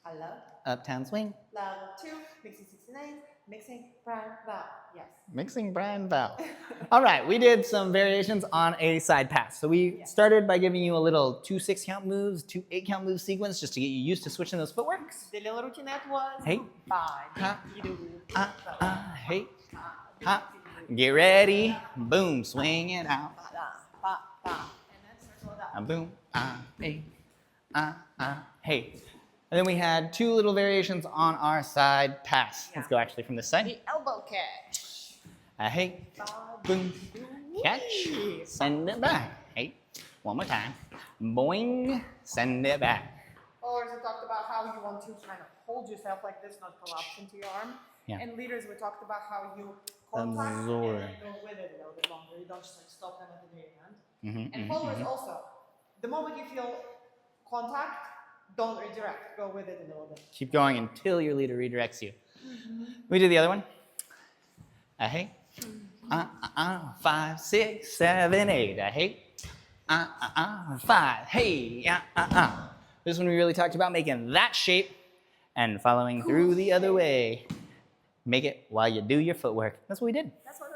I love. Uptown Swing. Level 2, mixing 69, mixing Brian Val. Yes. Mixing Brian Val. All right, we did some variations on a side pass. So we started by giving you a little 2 6-count moves, 2 8-count move sequence just to get you used to switching those footworks. The little routinette was Hey. five. Hey. Get ready. Boom. Swing it out. And then circle it up. Boom. Hey. Hey. And then we had 2 little variations on our side pass. Let's go actually from this side. The elbow catch. Hey. Boom. Catch. Send it back. Hey. One more time. Boing. Send it back. Bowlers, we talked about how you want to kind of hold yourself like this, not collapse into your arm. Yeah. And leaders, we talked about how you contact Absorb. and then go with it a little bit longer. You don't just like stop them at the very end. Mm-hmm, And followers also, the moment you feel contact, don't redirect. Go with it a little bit. Keep going until your leader redirects you. We do the other one. Hey. 5, 6, 7, 8. Hey. 5. Hey. This one we really talked about making that shape and following through the other way. Make it while you do your footwork. That's what we did. That's what